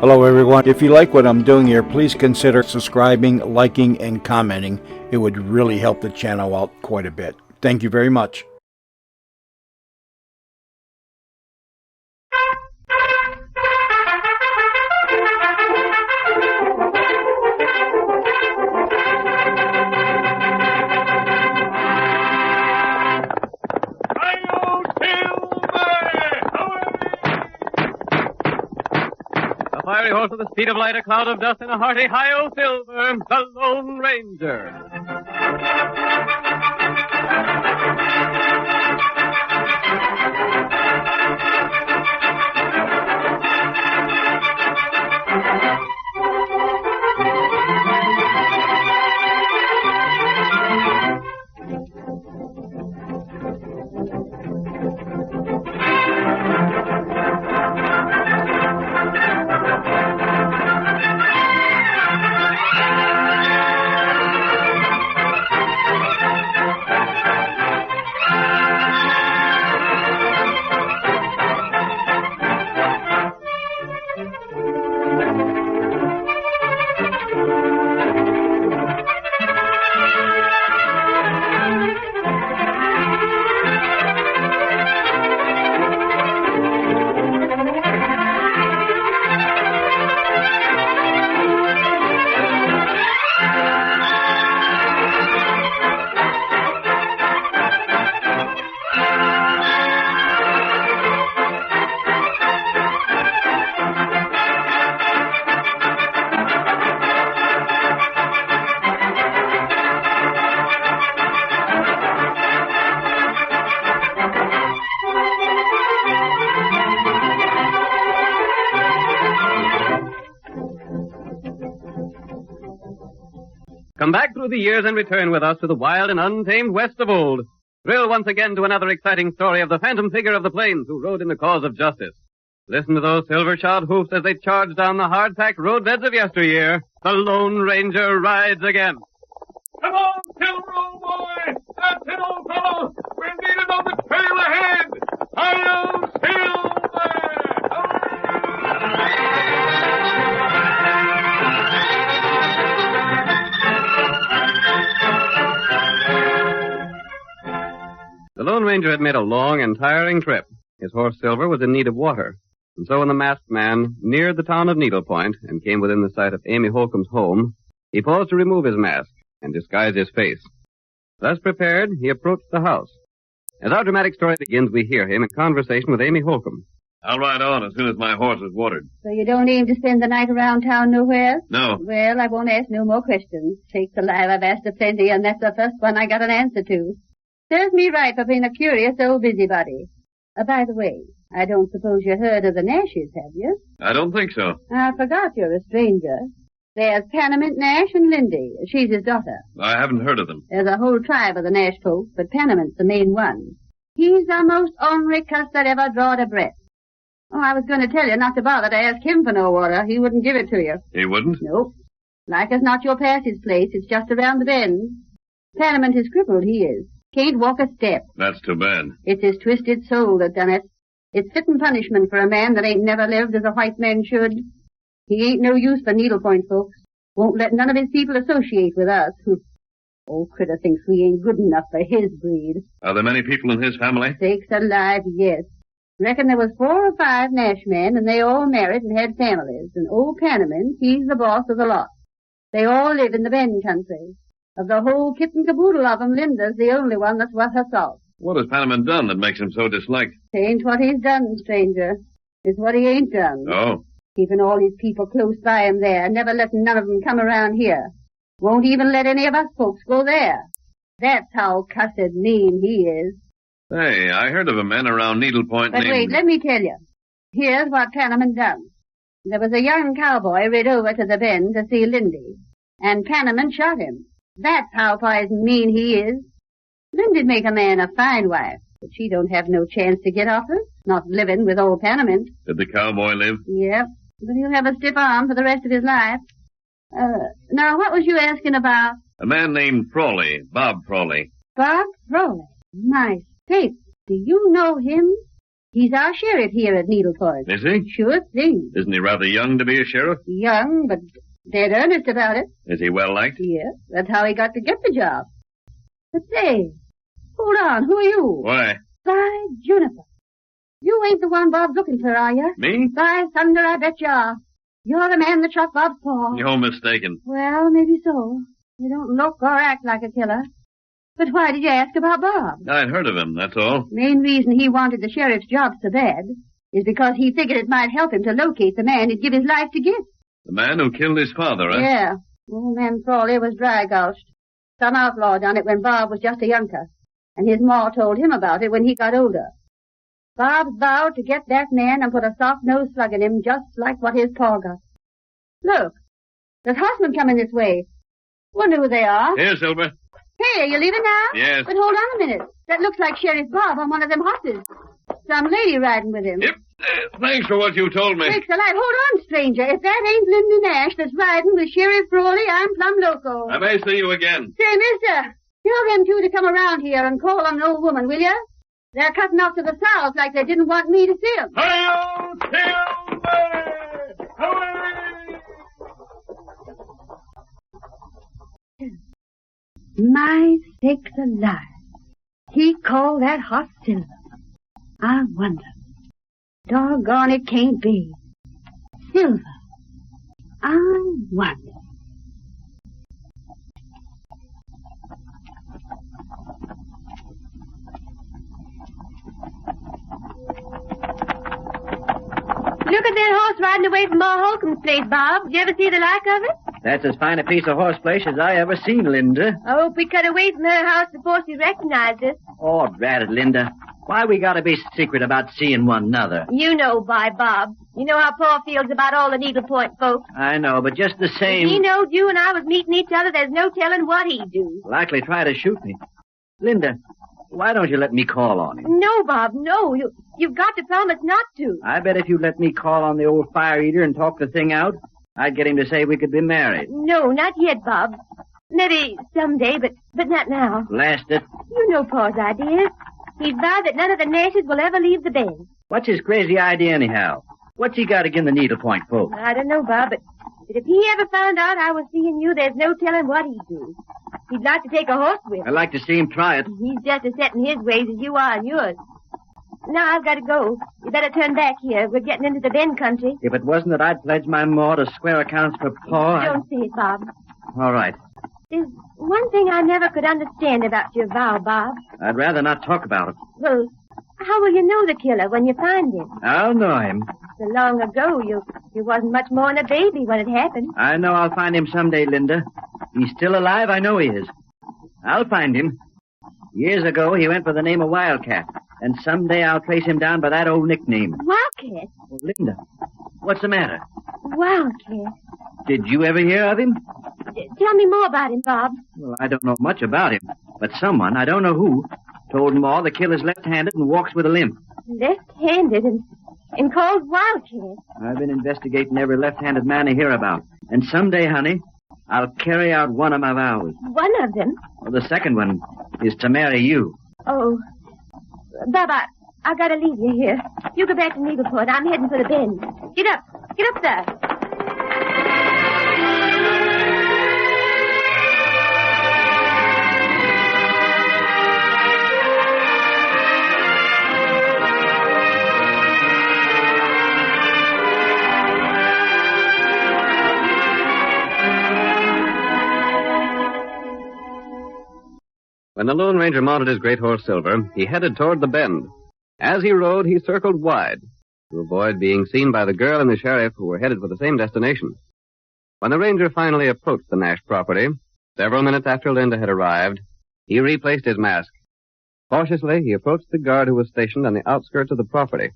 Hello everyone. If you like what I'm doing here, please consider subscribing, liking, and commenting. It would really help the channel out quite a bit. Thank you very much. Fiery horse with the speed of light, a cloud of dust, and a hearty hi-yo silver, the Lone Ranger. Come back through the years and return with us to the wild and untamed West of old. Thrill once again to another exciting story of the phantom figure of the plains who rode in the cause of justice. Listen to those silver-shod hoofs as they charge down the hard-packed roadbeds of yesteryear. The Lone Ranger rides again. Come on, Silver, old boy! That's it, old fellow! We're needed on the trail ahead! Hi-yo, Silver! The Lone Ranger had made a long and tiring trip. His horse Silver was in need of water. And so when the masked man neared the town of Needlepoint and came within the sight of Amy Holcomb's home, he paused to remove his mask and disguise his face. Thus prepared, he approached the house. As our dramatic story begins, we hear him in conversation with Amy Holcomb. I'll ride on as soon as my horse is watered. So you don't aim to spend the night around town nowhere? No. Well, I won't ask no more questions. Sakes alive, I've asked a plenty, and that's the first one I got an answer to. Serves me right for being a curious old busybody. By the way, I don't suppose you heard of the Nashes, have you? I don't think so. I forgot you're a stranger. There's Panamint, Nash, and Lindy. She's his daughter. I haven't heard of them. There's a whole tribe of the Nash folk, but Panamint's the main one. He's the most ornery cuss that ever drawed a breath. Oh, I was going to tell you not to bother to ask him for no water. He wouldn't give it to you. He wouldn't? Nope. Like as not you'll pass his place. It's just around the bend. Panamint is crippled, he is. Can't walk a step. That's too bad. It's his twisted soul that done it. It's fitting punishment for a man that ain't never lived as a white man should. He ain't no use for Needlepoint folks. Won't let none of his people associate with us. Old critter thinks we ain't good enough for his breed. Are there many people in his family? Sakes alive, yes. Reckon there was 4 or 5 Nash men, and they all married and had families. And old Panamint, he's the boss of the lot. They all live in the Bend country. Of the whole kit and caboodle of 'em, Linda's the only one that's worth her salt. What has Panamint done that makes him so disliked? Ain't what he's done, stranger. It's what he ain't done. Oh. Keeping all his people close by him there, never letting none of 'em come around here. Won't even let any of us folks go there. That's how cussed mean he is. Hey, I heard of a man around Needlepoint But named... wait, let me tell you. Here's what Panamint done. There was a young cowboy rid over to the Bend to see Lindy, and Panamint shot him. That's how poison mean he is. Lindy'd make a man a fine wife, but she don't have no chance to get off her, not living with old Panamint. Did the cowboy live? Yep, but he'll have a stiff arm for the rest of his life. Now, what was you asking about? A man named Frawley, Bob Frawley. Bob Frawley. My sakes, do you know him? He's our sheriff here at Needle Point. Is he? Sure thing. Isn't he rather young to be a sheriff? Young, but dead earnest about it. Is he well liked? Yes, that's how he got to get the job. But say, hold on, who are you? Why? By Juniper. You ain't the one Bob's looking for, are you? Me? By thunder, I bet you are. You're the man that shot Bob's paw. You're mistaken. Well, maybe so. You don't look or act like a killer. But why did you ask about Bob? I'd heard of him, that's all. Main reason he wanted the sheriff's job so bad is because he figured it might help him to locate the man he'd give his life to get. The man who killed his father, eh? Yeah. Old man Frawley was dry-gulched. Some outlaw done it when Bob was just a younker, and his ma told him about it when he got older. Bob vowed to get that man and put a soft-nosed slug in him just like what his pa got. Look, there's horsemen coming this way. Wonder who they are. Here, Silver. Hey, are you leaving now? Yes. But hold on a minute. That looks like Sheriff Bob on one of them horses. Some lady riding with him. Yep. Thanks for what you told me. Sakes alive, hold on, stranger. If that ain't Linda Nash that's riding with Sheriff Frawley, I'm plumb loco. I may see you again. Say, mister, tell them two to come around here and call on an old woman, will you? They're cutting off to the south like they didn't want me to see them. Hi-yo, Silver! Away! My sakes alive. He called that horse Silver. I wonder. Doggone, it can't be. Silver. I wonder. Look at that horse riding away from Ma Holcomb's place, Bob. Did you ever see the like of it? That's as fine a piece of horseflesh as I ever seen, Linda. I hope we cut away from her house before she recognized us. Oh, drat it, Linda. Why we gotta be secret about seeing one another? You know, Bob. You know how Pa feels about all the Needle Point folks. I know, but just the same... If he knowed you and I was meeting each other, there's no telling what he'd do. Likely try to shoot me. Linda, why don't you let me call on him? No, Bob, no. You've got to promise not to. I bet if you let me call on the old fire eater and talk the thing out, I'd get him to say we could be married. No, not yet, Bob. Maybe someday, but not now. Blast it. You know Pa's ideas. He'd vow that none of the Nashes will ever leave the bend. What's his crazy idea anyhow? What's he got against the Needle Point folks? I don't know, Bob, but if he ever found out I was seeing you, there's no telling what he'd do. He'd like to take a horse with I'd him. like to see him try it. He's just as set in his ways as you are in yours. Now I've got to go. You better turn back here. We're getting into the Bend country. If it wasn't that I'd pledged my ma to square accounts for Pa, Don't say it, Bob. All right. There's one thing I never could understand about your vow, Bob. I'd rather not talk about it. Well, how will you know the killer when you find him? I'll know him. So long ago, you wasn't much more than a baby when it happened. I know I'll find him someday, Linda. He's still alive, I know he is. I'll find him. Years ago, he went by the name of Wildcat, and someday I'll trace him down by that old nickname. Wildcat? Oh, Linda, what's the matter? Wildcat. Did you ever hear of him? Tell me more about him, Bob. Well, I don't know much about him, but someone, I don't know who, told Ma the killer's left-handed and walks with a limp. Left-handed and called Wildcat. I've been investigating every left-handed man I hear about, and someday, honey, I'll carry out one of my vows. One of them? Well, the second one is to marry you. Oh, Bob, I gotta leave you here. You go back to Needle Point. I'm heading for the Bend. Get up, sir. When the Lone Ranger mounted his great horse Silver, he headed toward the Bend. As he rode, he circled wide to avoid being seen by the girl and the sheriff who were headed for the same destination. When the ranger finally approached the Nash property, several minutes after Linda had arrived, he replaced his mask. Cautiously, he approached the guard who was stationed on the outskirts of the property.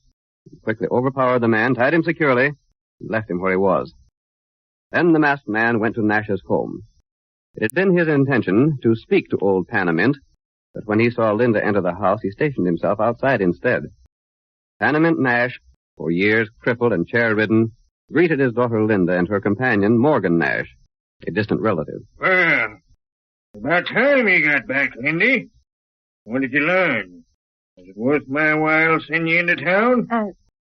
He quickly overpowered the man, tied him securely, and left him where he was. Then the masked man went to Nash's home. It had been his intention to speak to old Panamint, but when he saw Linda enter the house, he stationed himself outside instead. Panamint Nash, for years crippled and chair-ridden, greeted his daughter Linda and her companion, Morgan Nash, a distant relative. Well, about time you got back, Lindy. What did you learn? Is it worth my while sending you into town?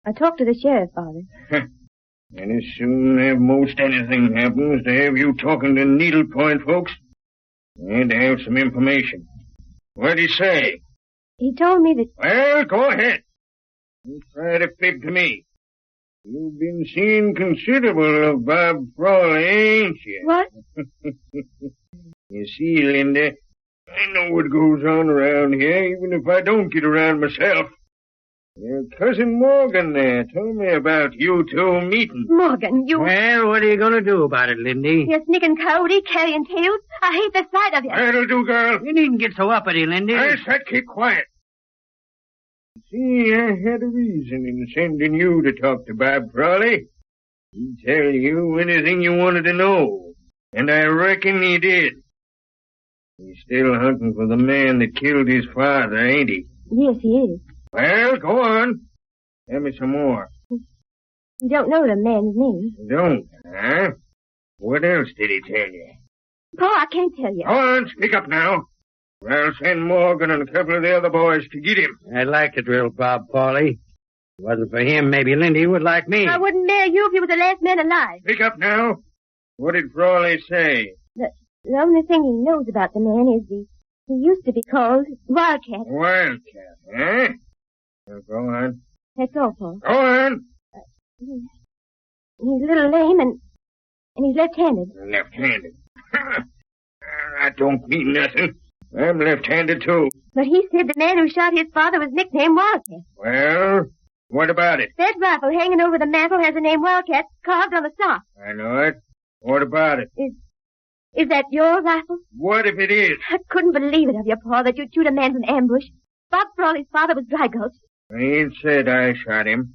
I talked to the sheriff, Father. And as soon as most anything happens to have you talking to needlepoint folks, and to have some information. What'd he say? He told me that... Well, go ahead. You try to fib to me. You've been seeing considerable of Bob Frawley, ain't you? What? You see, Linda, I know what goes on around here, even if I don't get around myself. Your cousin Morgan there told me about you two meeting. Morgan, you... Well, what are you going to do about it, Lindy? You sneaking coyote, carrying tails. I hate the sight of you. That'll do, girl. You needn't get so uppity, Lindy. I said keep quiet. See, I had a reason in sending you to talk to Bob Frawley. He'd tell you anything you wanted to know. And I reckon he did. He's still hunting for the man that killed his father, ain't he? Yes, he is. Well, go on. Tell me some more. You don't know the man's name. You don't, huh? What else did he tell you? Pa, I can't tell you. Go on, speak up now. I'll send Morgan and a couple of the other boys to get him. I'd like to drill Bob Frawley. If it wasn't for him, maybe Lindy would like me. I wouldn't marry you if you were the last man alive. Speak up now. What did Frawley say? The only thing he knows about the man is he used to be called Wildcat. Wildcat, huh? Well, go on. That's all, Pa. Go on. He's a little lame and he's left-handed. Left-handed. That don't mean nothing. I'm left-handed, too. But he said the man who shot his father was nicknamed Wildcat. Well, what about it? That rifle hanging over the mantel has the name Wildcat carved on the stock. I know it. What about it? Is that your rifle? What if it is? I couldn't believe it of you, Pa, that you'd shoot a man from ambush. Bob Frawley's father was dry gulched. I ain't said I shot him.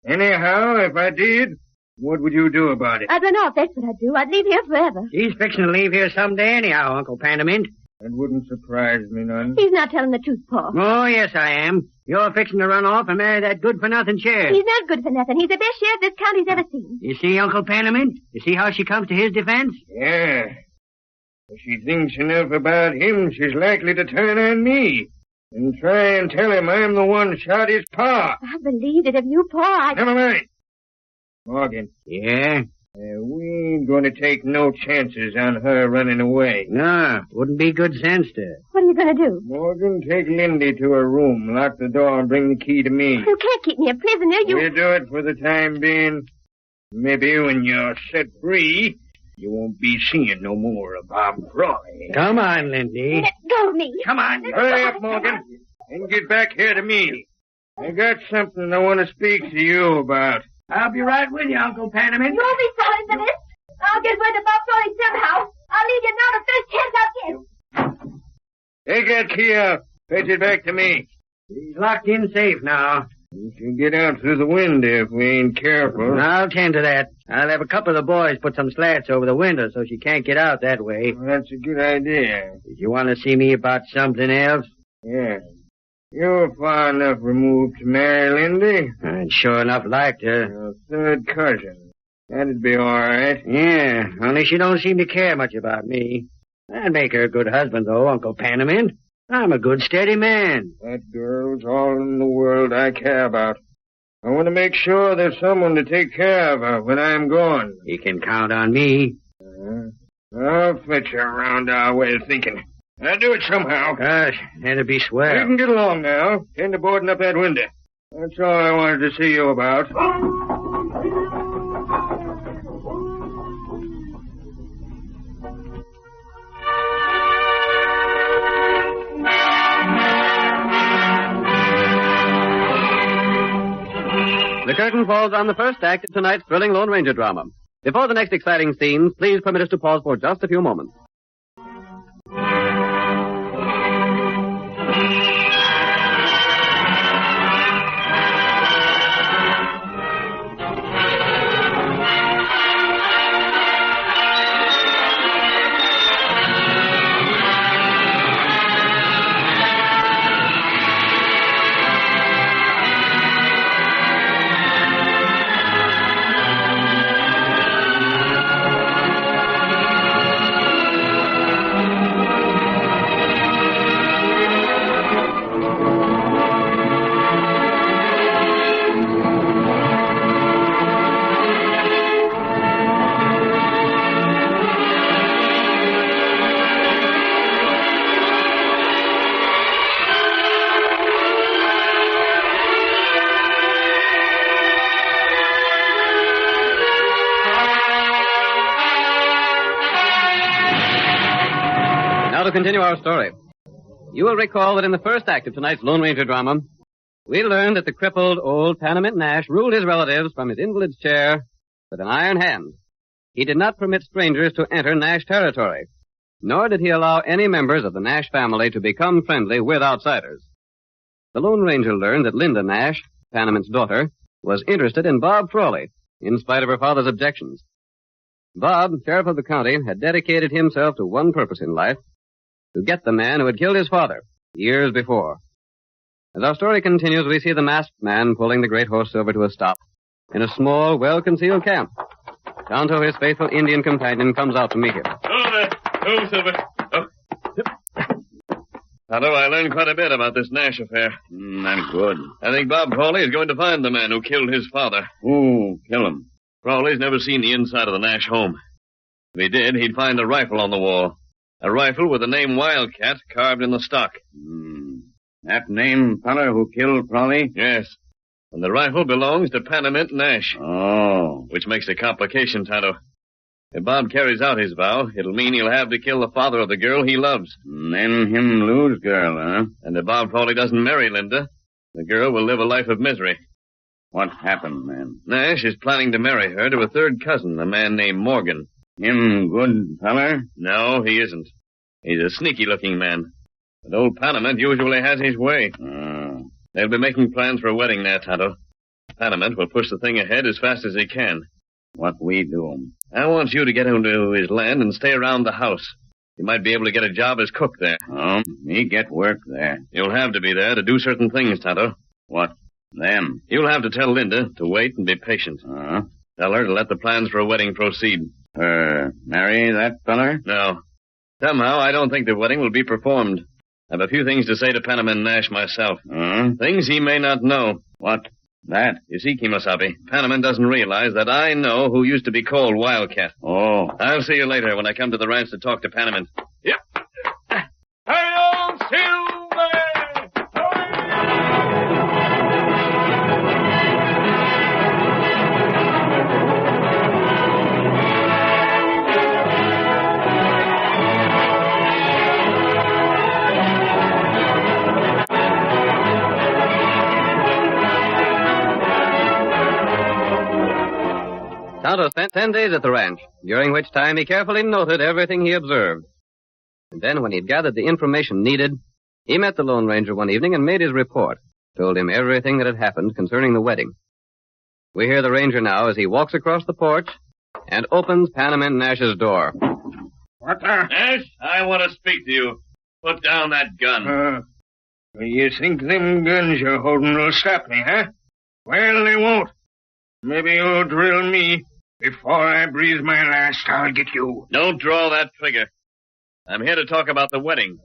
Anyhow, if I did, what would you do about it? I'd run off, that's what I'd do. I'd leave here forever. He's fixing to leave here someday anyhow, Uncle Panamint. That wouldn't surprise me none. He's not telling the truth, Pa. Oh, yes, I am. You're fixing to run off and marry that good-for-nothing sheriff. He's not good for nothing. He's the best sheriff this county's ever seen. You see, Uncle Panamint? You see how she comes to his defense? Yeah. If she thinks enough about him, she's likely to turn on me and try and tell him I'm the one shot his pa. I believed it of you, Pa. Never mind. Morgan, Yeah? we ain't going to take no chances on her running away. No, wouldn't be good sense to. What are you going to do? Morgan, take Lindy to her room, lock the door, and bring the key to me. You can't keep me a prisoner. We'll do it for the time being. Maybe when you're set free, you won't be seeing no more of Bob Frawley. Come on, Lindy. Let go of me. Come on. Hurry up, Morgan, and get back here to me. I got something I want to speak to you about. I'll be right with you, Uncle Panamint. You won't be sorry for this. I'll get rid of Bob Frawley somehow. I'll leave you now the first chance I'll get. Take that key out. Fetch it back to me. He's locked in safe now. You can get out through the window if we ain't careful. I'll tend to that. I'll have a couple of the boys put some slats over the window so she can't get out that way. That's a good idea. Did you want to see me about something else? Yeah. You're far enough removed to marry Lindy. I'd sure enough like to. Your third cousin. That'd be all right. Yeah, only she don't seem to care much about me. I'd make her a good husband, though, Uncle Panamint. I'm a good, steady man. That girl's all in the world I care about. I want to make sure there's someone to take care of her when I'm gone. You can count on me. I'll fetch her around our way of thinking. I'll do it somehow. Gosh, that'd be We swell. can get along now. Tend to boarding up that window. That's all I wanted to see you about. The curtain falls on the first act of tonight's thrilling Lone Ranger drama. Before the next exciting scenes, please permit us to pause for just a few moments. Now to continue our story. You will recall that in the first act of tonight's Lone Ranger drama, we learned that the crippled old Panamint Nash ruled his relatives from his invalid's chair with an iron hand. He did not permit strangers to enter Nash territory, nor did he allow any members of the Nash family to become friendly with outsiders. The Lone Ranger learned that Linda Nash, Panamint's daughter, was interested in Bob Frawley, in spite of her father's objections. Bob, sheriff of the county, had dedicated himself to one purpose in life, to get the man who had killed his father years before. As our story continues, we see the masked man pulling the great horse Silver to a stop in a small, well-concealed camp. Tonto, his faithful Indian companion, comes out to meet him. Oh, there. Oh, Silver. Oh. Tonto, I learned quite a bit about this Nash affair. That's good. I think Bob Frawley is going to find the man who killed his father. Who kill him? Frawley's never seen the inside of the Nash home. If he did, he'd find a rifle on the wall. A rifle with the name Wildcat carved in the stock. That name feller who killed Frawley? Yes. And the rifle belongs to Panamint Nash. Oh. Which makes a complication, Tonto. If Bob carries out his vow, it'll mean he'll have to kill the father of the girl he loves. Then him lose girl, huh? And if Bob Frawley doesn't marry Linda, the girl will live a life of misery. What happened, man? Nash is planning to marry her to a third cousin, a man named Morgan. Him good feller? No, he isn't. He's a sneaky-looking man. But old Panamint usually has his way. They'll be making plans for a wedding now, Tonto. Panamint will push the thing ahead as fast as he can. What we do? I want you to get into his land and stay around the house. You might be able to get a job as cook there. Oh, me get work there. You'll have to be there to do certain things, Tonto. What? Them? You'll have to tell Linda to wait and be patient. Tell her to let the plans for a wedding proceed. Marry that feller? No. Somehow, I don't think the wedding will be performed. I have a few things to say to Panamint Nash myself. Things he may not know. What? That? You see, Kemosabe, Panamint doesn't realize that I know who used to be called Wildcat. Oh. I'll see you later when I come to the ranch to talk to Panamint. Yep. Hail, Silver! Tonto spent 10 days at the ranch, during which time he carefully noted everything he observed. And then, when he'd gathered the information needed, he met the Lone Ranger one evening and made his report, told him everything that had happened concerning the wedding. We hear the ranger now as he walks across the porch and opens Panamint Nash's door. What the? Nash, I want to speak to you. Put down that gun. You think them guns you're holding will stop me, huh? Well, they won't. Maybe you'll drill me. Before I breathe my last, I'll get you. Don't draw that trigger. I'm here to talk about the wedding.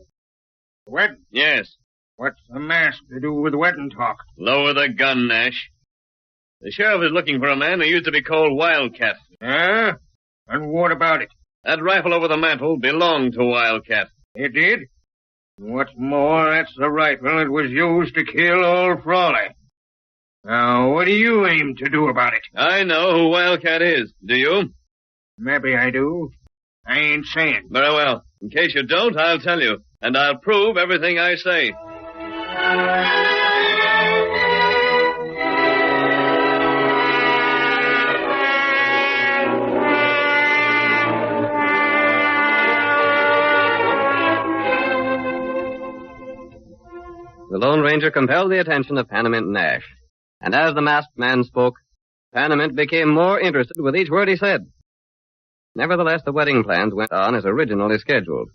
Wedding? Yes. What's the mask to do with wedding talk? Lower the gun, Nash. The sheriff is looking for a man who used to be called Wildcat. Huh? And what about it? That rifle over the mantel belonged to Wildcat. It did? What's more, that's the rifle that was used to kill old Frawley. Now, what do you aim to do about it? I know who Wildcat is. Do you? Maybe I do. I ain't saying. Very well. In case you don't, I'll tell you. And I'll prove everything I say. The Lone Ranger compelled the attention of Panamint Nash. And as the masked man spoke, Panamint became more interested with each word he said. Nevertheless, the wedding plans went on as originally scheduled.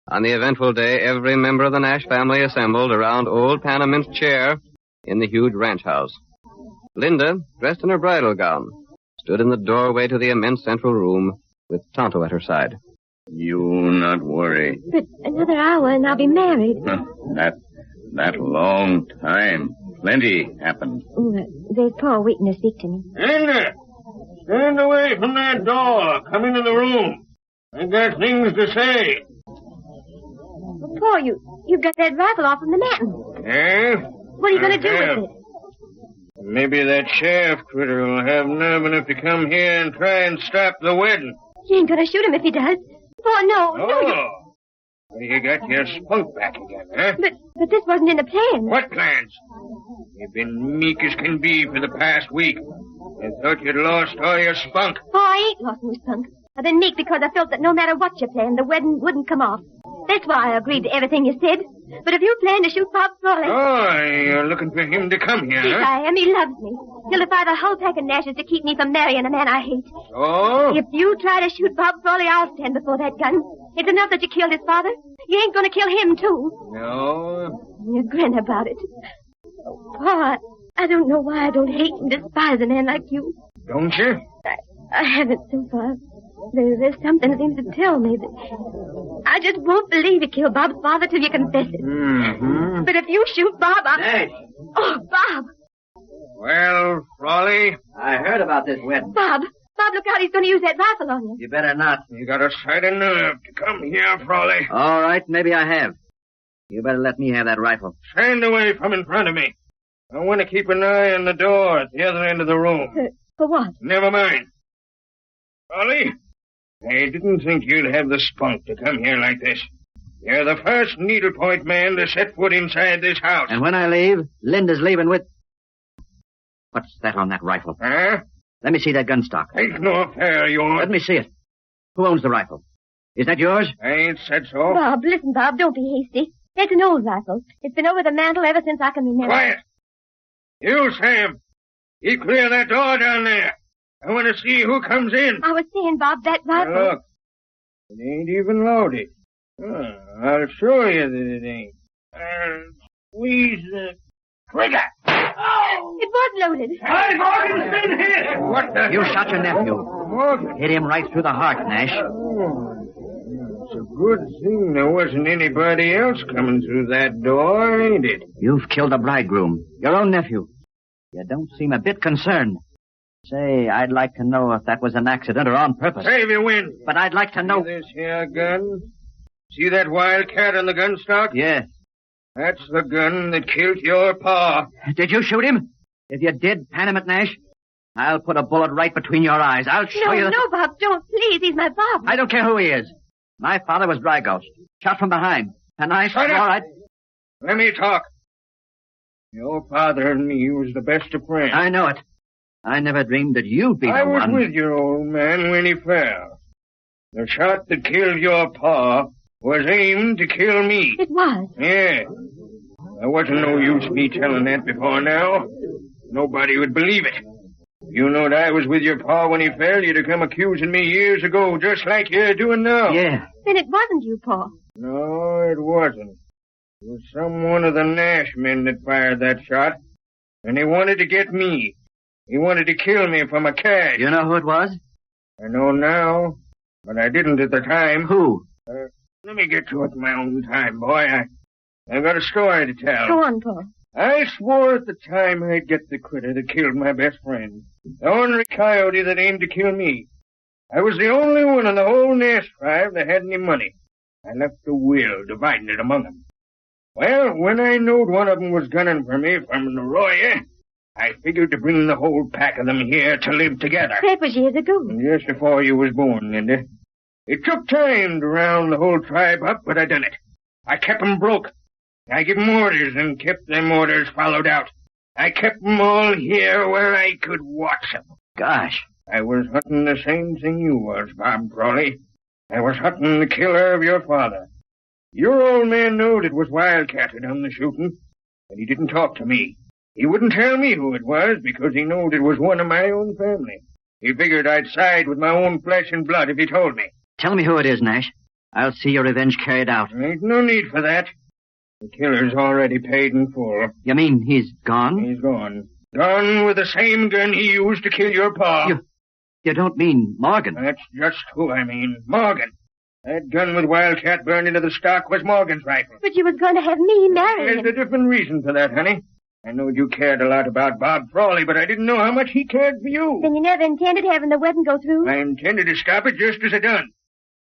On the eventful day, every member of the Nash family assembled around old Panamint's chair in the huge ranch house. Linda, dressed in her bridal gown, stood in the doorway to the immense central room with Tonto at her side. You not worry. But another hour and I'll be married. That long time. Plenty happened. There's Paul waiting to speak to me. Linda! Stand away from that door. Come into the room. I got things to say. Well, Paul, you got that rifle off from the mountain. Eh? What are you going to do with it? Maybe that sheriff critter will have nerve enough to come here and try and stop the wedding. You ain't going to shoot him if he does. Oh, no. Oh, You got your spunk back again, huh? But this wasn't in the plan. What plans? You've been meek as can be for the past week. I thought you'd lost all your spunk. Oh, I ain't lost my spunk. I've been meek because I felt that no matter what you planned, the wedding wouldn't come off. That's why I agreed to everything you said. But if you plan to shoot Bob Frawley... Oh, you're looking for him to come here, Yes, huh? I am. He loves me. He'll defy the whole pack of Nashes to keep me from marrying a man I hate. Oh? If you try to shoot Bob Frawley, I'll stand before that gun. It's enough that you killed his father. You ain't going to kill him, too. No. You grin about it. Oh, Pa, I don't know why I don't hate and despise a man like you. Don't you? I haven't so far. There's something that seems to tell me that I just won't believe you killed Bob's father till you confess it. Mm-hmm. But if you shoot Bob, Nash, Oh, Bob! Well, Frawley, I heard about this wedding. Bob, look out. He's going to use that rifle on you. You better not. you got a sight of nerve to come here, Frawley. All right, maybe I have. You better let me have that rifle. Stand away from in front of me. I want to keep an eye on the door at the other end of the room. For what? Never mind. Frawley, I didn't think you'd have the spunk to come here like this. You're the first needlepoint man to set foot inside this house. And when I leave, Linda's leaving with... What's that on that rifle? Huh? Let me see that gun stock. Ain't no affair of yours. Let me see it. Who owns the rifle? Is that yours? I ain't said so. Bob, listen, Bob. Don't be hasty. It's an old rifle. It's been over the mantel ever since I can remember. Quiet. You, Sam. Keep clear of that door down there. I want to see who comes in. I was saying, Bob, that Now, rifle... look. It ain't even loaded. I'll show you that it ain't. Squeeze the trigger. Oh! It was loaded. Hey, Morgan's been hit. What the... You shot your nephew. Morgan. Hit him right through the heart, Nash. Oh, it's a good thing there wasn't anybody else coming through that door, ain't it? You've killed a bridegroom. Your own nephew. You don't seem a bit concerned. Say, I'd like to know if that was an accident or on purpose. Save your wind. But I'd like to know... See this here gun? See that wildcat on the gun stock? Yes. That's the gun that killed your pa. Did you shoot him? If you did, Panamint Nash, I'll put a bullet right between your eyes. I'll show you... No, Bob, don't. Please, he's my Bob. I don't care who he is. My father was Dry Ghost. Shot from behind. And I... Shut up. All right. Let me talk. Your father and me was the best of friends. I know it. I never dreamed that you'd be the I was one. with your old man when he fell. The shot that killed your pa was aimed to kill me. It was. Yeah. There wasn't no use me telling that before now. Nobody would believe it. If you knowed I was with your pa when he fell, you'd have come accusing me years ago, just like you're doing now. Yeah. Then it wasn't you, Paul. No, it wasn't. It was some one of the Nash men that fired that shot. And he wanted to get me. He wanted to kill me for my cash. You know who it was? I know now, but I didn't at the time. Who? Let me get to it my own time, boy. I've got a story to tell. Go on, Paul. I swore at the time I'd get the critter that killed my best friend. The ornery coyote that aimed to kill me. I was the only one in the whole Nash tribe that had any money. I left a will dividing it among them. Well, when I knowed one of them was gunning for me from Arroyo, I figured to bring the whole pack of them here to live together. That was years ago. Just before you was born, Linda. It took time to round the whole tribe up, but I done it. I kept 'em broke. I give 'em orders and kept them orders followed out. I kept 'em all here where I could watch 'em. Gosh. I was hunting the same thing you was, Bob Crawley. I was hunting the killer of your father. Your old man knowed it was Wildcat who done the shooting, but he didn't talk to me. He wouldn't tell me who it was because he knowed it was one of my own family. He figured I'd side with my own flesh and blood if he told me. Tell me who it is, Nash. I'll see your revenge carried out. There ain't no need for that. The killer's already paid in full. You mean he's gone? He's gone. Gone with the same gun he used to kill your pa. You don't mean Morgan? That's just who I mean. Morgan. That gun with Wildcat burned into the stock was Morgan's rifle. But you was going to have me marry There's him. a different reason for that, honey. I knowed you cared a lot about Bob Frawley, but I didn't know how much he cared for you. Then you never intended having the wedding go through? I intended to stop it just as I done.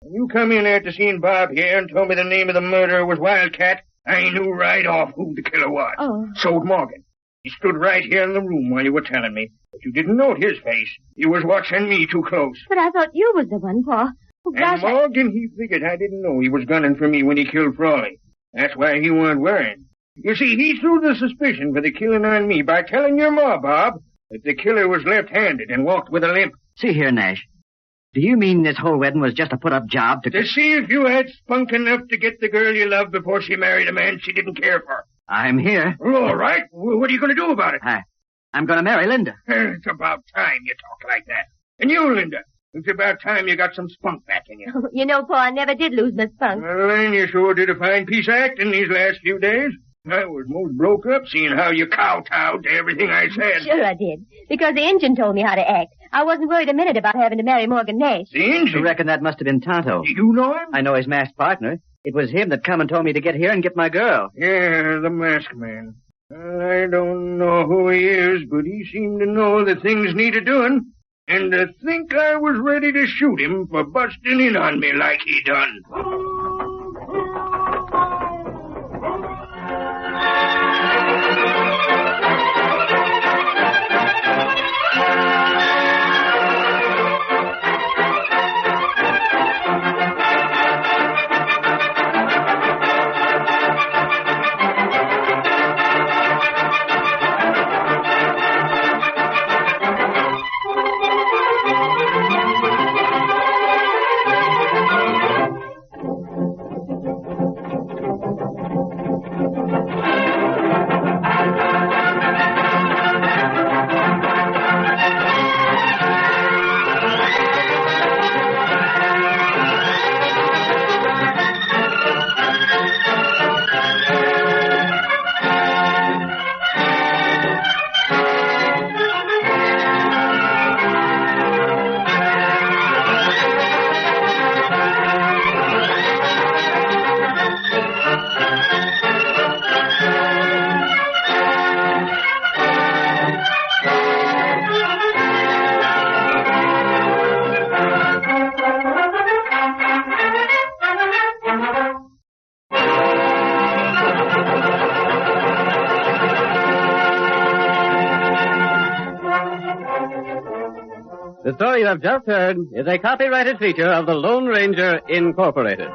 When you come in after seeing Bob here and told me the name of the murderer was Wildcat, I knew right off who the killer was. Oh. So'd Morgan. He stood right here in the room while you were telling me, but you didn't note his face. You was watching me too close. But I thought you was the one, Paul. Oh, And gosh, Morgan, he figured I didn't know he was gunning for me when he killed Frawley. That's why he weren't worrying. You see, he threw the suspicion for the killing on me by telling your ma, Bob, that the killer was left-handed and walked with a limp. See here, Nash. Do you mean this whole wedding was just a put-up job to... To see if you had spunk enough to get the girl you loved before she married a man she didn't care for. I'm here. All right. Well, what are you going to do about it? I'm going to marry Linda. It's about time you talk like that. And you, Linda, it's about time you got some spunk back in you. You know, Pa, I never did lose my spunk. Well, then you sure did a fine piece of acting these last few days. I was most broke up seeing how you kowtowed to everything I said. Sure I did. Because the engine told me how to act. I wasn't worried a minute about having to marry Morgan Nash. The I engine? reckon that must have been Tonto. You know him? I know his masked partner. It was him that come and told me to get here and get my girl. Yeah, the masked man. Well, I don't know who he is, but he seemed to know that things needed doing. And to think I was ready to shoot him for busting in on me like he done. The story you have just heard is a copyrighted feature of the Lone Ranger Incorporated.